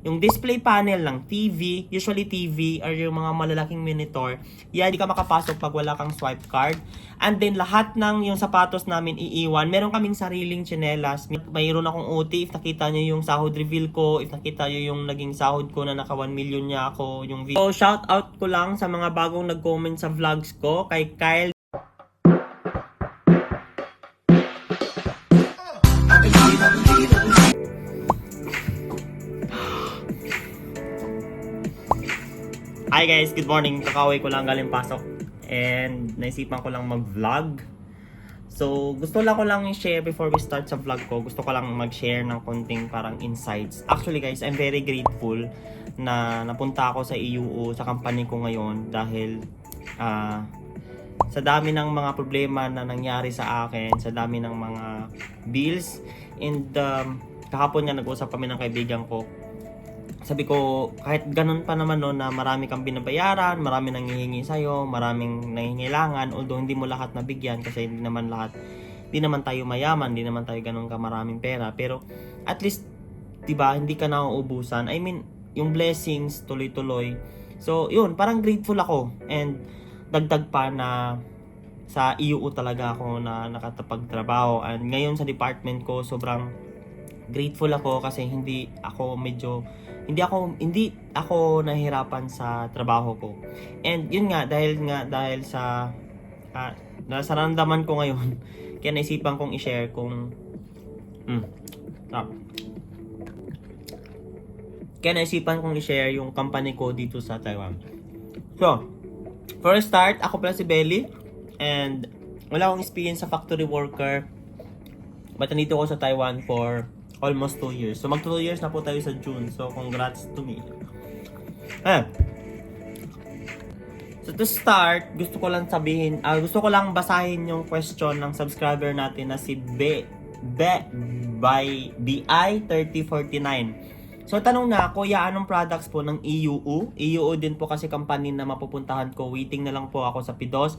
Yung display panel ng TV, usually TV or yung mga malalaking monitor, yan, hindi ka makapasok pag wala kang swipe card. And then, lahat ng yung sapatos namin iiwan. Meron kaming sariling tsinelas. Mayroon akong OT, if nakita nyo yung sahod reveal ko, if nakita nyo yung naging sahod ko na naka 1 million niya ako, yung video. So, shout out ko lang sa mga bagong nag-comment sa vlogs ko, kay Kyle. Hi guys, good morning. Kakauwi ko lang galing pasok and naisipan ko lang mag-vlog. So, gusto lang ko lang i-share before we start sa vlog ko. Gusto ko lang mag-share ng konting parang insights. Actually guys, I'm very grateful na napunta ako sa EUO, sa company ko ngayon dahil sa dami ng mga problema na nangyari sa akin, sa dami ng mga bills, and kahapon nga nag-usap kami ng kaibigan ko. Sabi ko, kahit ganun pa naman no, na marami kang binabayaran, marami nanghihingi sa'yo, maraming nangingailangan, although hindi mo lahat nabigyan kasi hindi naman tayo mayaman, hindi naman tayo ganun ka maraming pera, pero at least, diba, hindi ka nauubusan. I mean, yung blessings, tuloy-tuloy. So, yun, parang grateful ako, and dagdag pa na sa EUO talaga ako na nakatapagtrabaho, and ngayon sa department ko, sobrang grateful ako kasi hindi ako nahihirapan sa trabaho ko. And yun nga dahil sa nararamdaman ko ngayon, kaya naisipan kong i-share yung company ko dito sa Taiwan. So, for a start, ako pala si Belly and wala akong experience sa factory worker. But nandito ako sa Taiwan for almost 2 years. So mag 2 years na po tayo sa June. So congrats to me. So to start, gusto ko lang basahin yung question ng subscriber natin na si BI3049. So tanong na, kuya, anong products po ng EUO? EUO din po kasi company na mapupuntahan ko. Waiting na lang po ako sa Pidos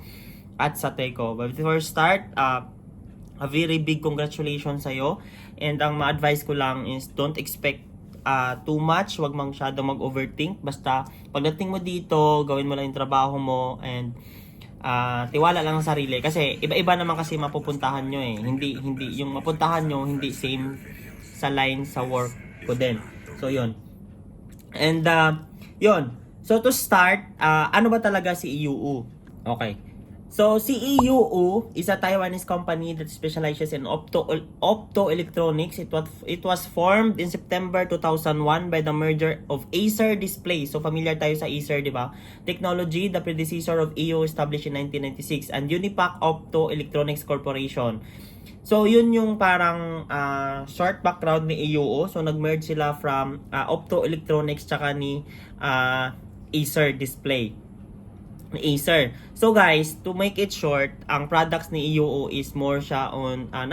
at sa Teco. But before start, a very big congratulations sa'yo. And ang ma-advise ko lang is don't expect too much. Huwag masyadong mag-overthink. Basta pagdating mo dito, gawin mo lang yung trabaho mo and tiwala lang sa sarili. Kasi iba-iba naman kasi mapupuntahan nyo eh. Hindi yung mapuntahan nyo, hindi same sa line sa work ko din. So yun. And yun. So to start, ano ba talaga si EUO? Okay. So, si EUO is a Taiwanese company that specializes in optoelectronics. It was formed in September 2001 by the merger of Acer Display. So, familiar tayo sa Acer, di ba? Technology, the predecessor of EUO, established in 1996, and Unipac Optoelectronics Corporation. So, yun yung parang short background ni EUO. So, nag-merge sila from Optoelectronics tsaka ni Acer Display. Acer. So guys, to make it short, ang products ni EUO is more siya on ang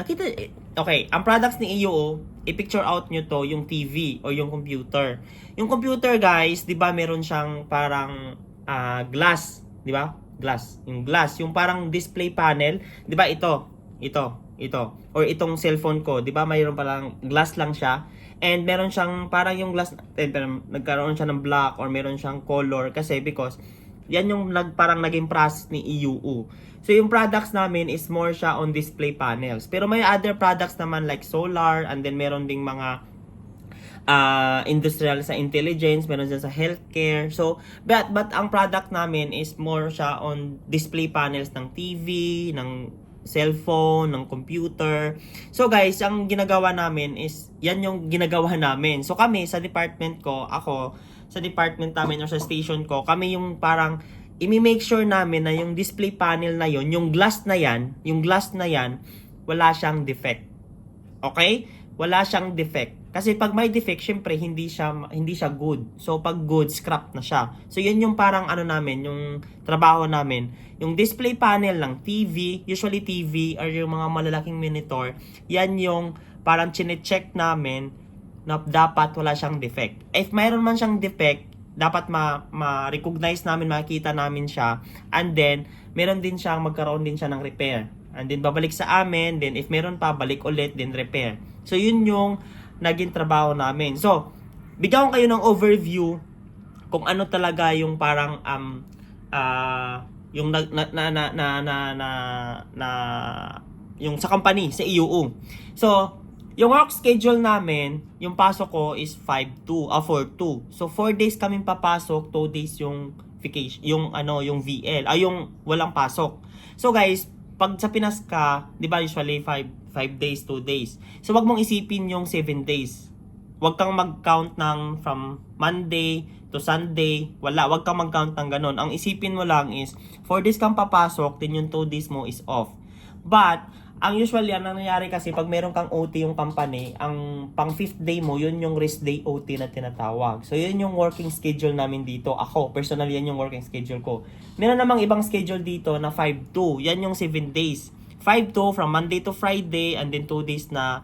products ni EUO, i-picture out nyo to yung TV o yung computer. Yung computer guys, 'di ba, meron siyang parang glass, 'di ba? Glass. Yung glass, yung parang display panel, 'di ba ito or itong cellphone ko, 'di ba? Mayroon palang glass lang siya. And meron siyang parang yung glass nagkaroon siya ng black or meron siyang color kasi because yan yung parang naging process ni EUO. So yung products namin is more siya on display panels. Pero may other products naman like solar, and then meron ding mga industrial sa intelligence, meron din sa healthcare. So but ang product namin is more siya on display panels ng TV, ng cellphone, ng computer. So guys, ang ginagawa namin is yan yung ginagawa namin. So kami sa department ko, sa department namin o sa station ko, kami yung parang i-make sure namin na yung display panel na yon, yung glass na yan, wala siyang defect. Okay? Wala siyang defect. Kasi pag may defect, syempre hindi siya good. So pag good, scrap na siya. So yun yung parang namin, yung trabaho namin. Yung display panel ng TV, usually TV or yung mga malalaking monitor, yan yung parang chine-check namin na dapat wala siyang defect. If mayroon man siyang defect, dapat ma-recognize namin, makita namin siya, and then meron din siyang magkaroon din siya ng repair. And then babalik sa amin, then if meron pa, balik ulit, then repair. So yun yung naging trabaho namin. So, bigyan ko kayo ng overview kung ano talaga yung parang yung yung sa company, sa EUU. So, yung work schedule namin, yung pasok ko is 4-2. So 4 days kaming papasok, 2 days yung vacation, yung VL, yung walang pasok. So guys, pag sa Pinas ka, 'di ba usually 5 days, 2 days. So wag mong isipin yung 7 days. Wag kang mag-count ng from Monday to Sunday. Wag kang mag-count ng ganun. Ang isipin mo lang is 4 days kang papasok, then yung 2 days mo is off. But ang usually, ang nangyayari kasi pag meron kang OT yung company, ang pang 5th day mo, yun yung rest day OT na tinatawag. So, yun yung working schedule namin dito. Ako, personally, yan yung working schedule ko. Meron namang ibang schedule dito na 5-2. Yan yung 7 days. 5-2 from Monday to Friday, and then 2 days na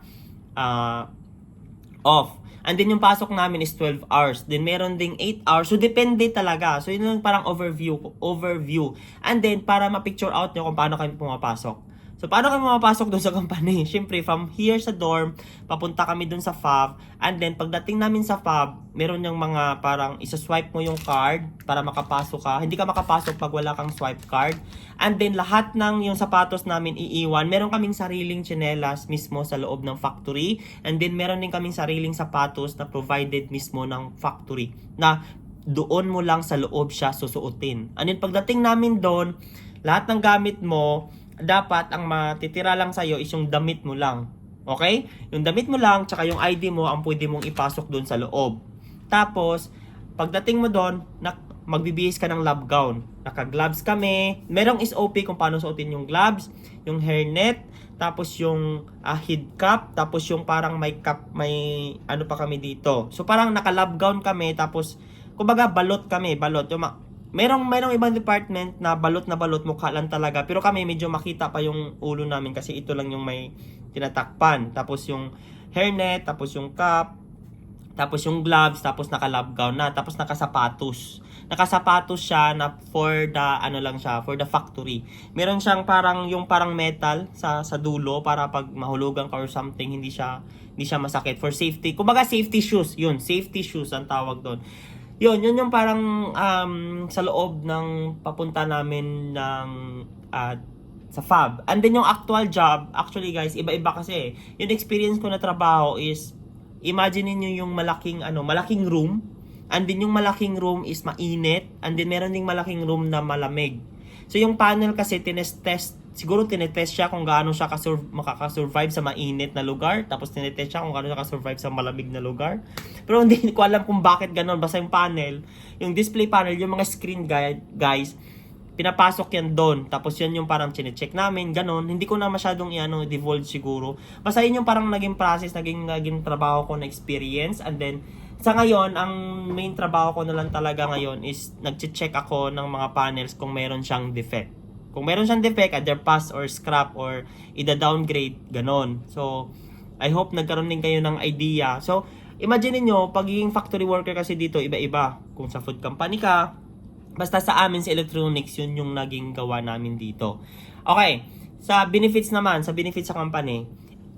off. And then yung pasok namin is 12 hours. Then meron ding 8 hours. So depende talaga. So yun yung parang overview. And then para ma-picture out nyo kung paano kami pumapasok. So, paano kami mapapasok doon sa company? Siyempre, from here sa dorm, papunta kami doon sa FAB. And then, pagdating namin sa FAB, meron yung mga parang isa-swipe mo yung card para makapasok ka. Hindi ka makapasok pag wala kang swipe card. And then, lahat ng yung sapatos namin iiwan. Meron kaming sariling tsinelas mismo sa loob ng factory. And then, meron din kaming sariling sapatos na provided mismo ng factory. Na doon mo lang sa loob siya susuotin. And then, pagdating namin doon, lahat ng gamit mo, dapat ang matitira lang sa'yo is yung damit mo lang. Okay? Yung damit mo lang, tsaka yung ID mo ang pwede mong ipasok doon sa loob. Tapos, pagdating mo doon, magbibihis ka ng lab gown. Naka-gloves kami. Merong SOP kung paano suotin yung gloves, yung hairnet, tapos yung head cap, tapos yung parang may cap, may ano pa kami dito. So, parang naka-lab gown kami, tapos, kumbaga, balot kami. Merong ibang department na balot mukha lang talaga. Pero kami medyo makita pa yung ulo namin kasi ito lang yung may tinatakpan. Tapos yung hairnet, tapos yung cap, tapos yung gloves, tapos naka-lab gown na, tapos nakasapatos. Nakasapatos siya na for the factory. Meron siyang parang metal sa dulo para pag mahulugan ka or something hindi siya masakit for safety. Kumbaga safety shoes, yun, safety shoes ang tawag doon. Yun yung parang sa loob ng papunta namin ng sa FAB. And then yung actual job, actually guys, iba-iba kasi. Yung experience ko na trabaho is, imagine niyo yung malaking room. And then yung malaking room is mainit. And then meron ding malaking room na malamig. So yung panel kasi siguro tinetest siya kung gaano siya makakasurvive sa mainit na lugar. Tapos tinetest siya kung gaano siya kasurvive sa malamig na lugar. Pero hindi ko alam kung bakit ganoon. Basta yung panel, yung display panel, yung mga screen guys, pinapasok yan doon. Tapos yan yung parang chinecheck namin, ganoon. Hindi ko na masyadong divulge siguro. Basta yun yung parang naging process, naging trabaho ko na experience. And then, sa ngayon, ang main trabaho ko na lang talaga ngayon is nag-check ako ng mga panels kung meron siyang defect. Kung meron siyang defect, either pass or scrap or ida-downgrade, ganon. So, I hope nagkaroon din kayo ng idea. So, imagine niyo pagiging factory worker kasi dito, iba-iba. Kung sa food company ka, basta sa amin sa electronics, yun yung naging gawa namin dito. Okay, sa benefits sa company.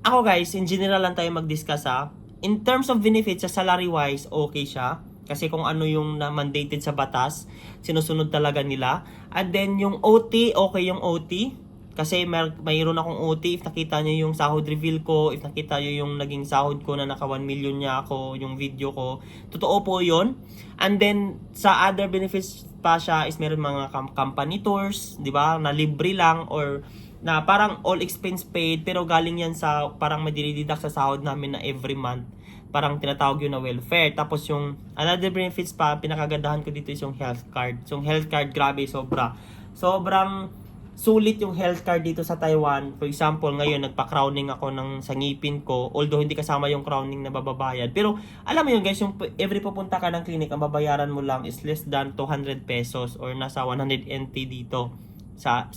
Ako guys, in general lang tayo mag-discuss ha. In terms of benefits, sa salary-wise, okay siya. Kasi kung ano yung mandated sa batas, sinusunod talaga nila. And then yung OT, okay yung OT. Kasi mayroon akong OT. If nakita nyo yung sahod reveal ko, if nakita nyo yung naging sahod ko na naka 1 million niya ako, yung video ko, totoo po yun. And then sa other benefits pa siya is meron mga company tours, di ba, na libre lang or na parang all expense paid pero galing yan sa parang madirididak sa sahod namin na every month. Parang tinatawag yun na welfare. Tapos yung another benefits pa, pinakagandahan ko dito is yung health card. So yung health card, grabe, sobrang sulit yung health card dito sa Taiwan. For example, ngayon nagpa-crowning ako sa ngipin ko, although hindi kasama yung crowning na bababayad. Pero alam mo yun guys, yung every pupunta ka ng clinic, ang babayaran mo lang is less than 200 pesos or nasa 100 NT dito sa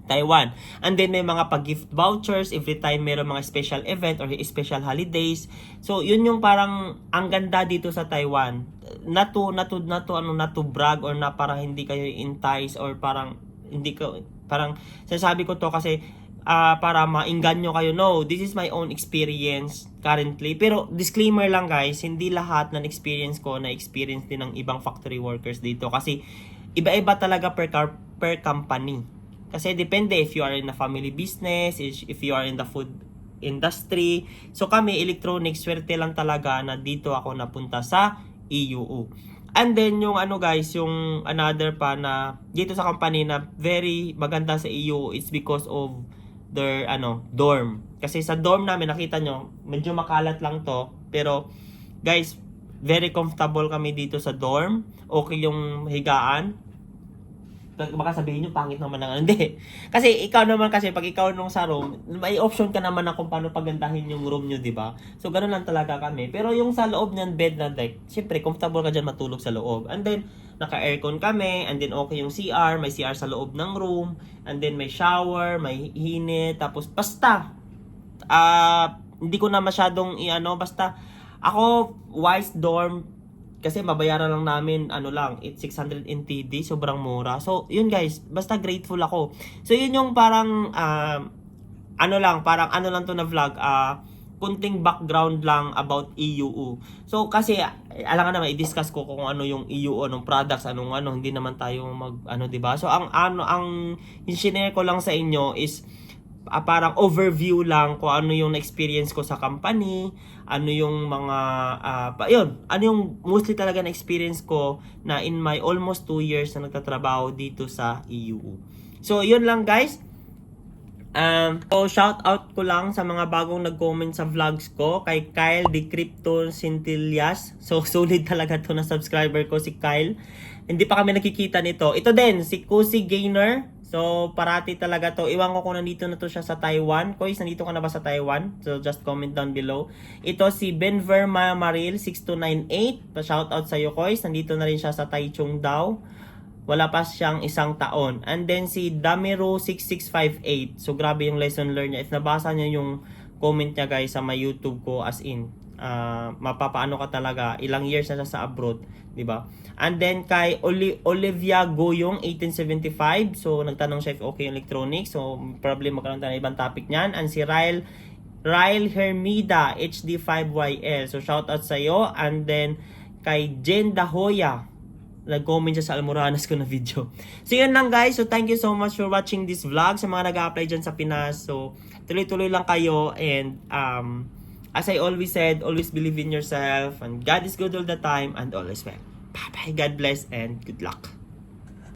Taiwan. And then may mga pag-gift vouchers every time meron mga special event or special holidays. So yun yung parang ang ganda dito sa Taiwan. Not to brag or na parang hindi kayo entice or parang hindi ko, parang sinasabi ko to kasi para maingganyo kayo. No, this is my own experience currently. Pero disclaimer lang guys, hindi lahat ng experience ko na experience din ng ibang factory workers dito. Kasi iba-iba talaga per company. Kasi depende if you are in a family business, if you are in the food industry. So kami, electronics, swerte lang talaga na dito ako napunta sa EUO. And then yung ano guys, yung another pa na dito sa company na very maganda sa EUO is because of their dorm. Kasi sa dorm namin, nakita nyo, medyo makalat lang to. Pero guys, very comfortable kami dito sa dorm. Okay yung higaan. Baka sabihin nyo, pangit naman ng hindi. Kasi ikaw naman kasi, pag ikaw nung sa room, may option ka naman na kung paano pagandahin yung room nyo, di ba? So, ganun lang talaga kami. Pero yung sa loob ng bed na deck, syempre, comfortable ka dyan matulog sa loob. And then, naka-aircon kami, and then okay yung CR, may CR sa loob ng room, and then may shower, may hinit, tapos basta, hindi ko na masyadong basta, ako, wise dorm, kasi mabayaran lang namin, it's 600 NTD, sobrang mura. So, yun guys, basta grateful ako. So, yun yung parang, parang lang to na vlog, kunting background lang about EUO. So, kasi, alam nga naman, i-discuss ko kung ano yung EUO, anong products, hindi naman tayo diba? So, ang i-share ko lang sa inyo is, parang overview lang kung ano yung experience ko sa company, ano yung mga ano yung mostly talaga na experience ko na in my almost 2 years na nagtatrabaho dito sa EUO. So yun lang guys. So shout out ko lang sa mga bagong nag-comment sa vlogs ko, kay Kyle de Crypto Centillas. So solid talaga to na subscriber ko si Kyle. Hindi pa kami nakikita nito. Ito din si Cozy Gainer. So, parati talaga to. Iwan ko kung nandito na to siya sa Taiwan. Kois, nandito ka na ba sa Taiwan? So, just comment down below. Ito si Benver Maril 6298. Pa-shoutout sa iyo, Kois. Nandito na rin siya sa Taichung daw. Wala pa siyang 1 taon. And then si Damiro 6658. So, grabe yung lesson learned niya. If nabasa niya yung comment niya guys sa my YouTube ko, as in, mapapaano ka talaga, ilang years na siya sa abroad, di ba? And then kay Olivia Goyong 1875, so nagtanong siya if okay yung electronics, so probably magkaroon tayo ng ibang topic niyan. And si Ryle Hermida HD5YL, so shout out sa iyo. And then kay Jen Dahoya, nag-comment siya sa Almoranas ko na video. So yun lang guys, so thank you so much for watching this vlog. Sa mga nag-a-apply dyan sa Pinas, so tuloy-tuloy lang kayo. And as I always said, always believe in yourself, and God is good all the time, and always well. Bye-bye, God bless, and good luck.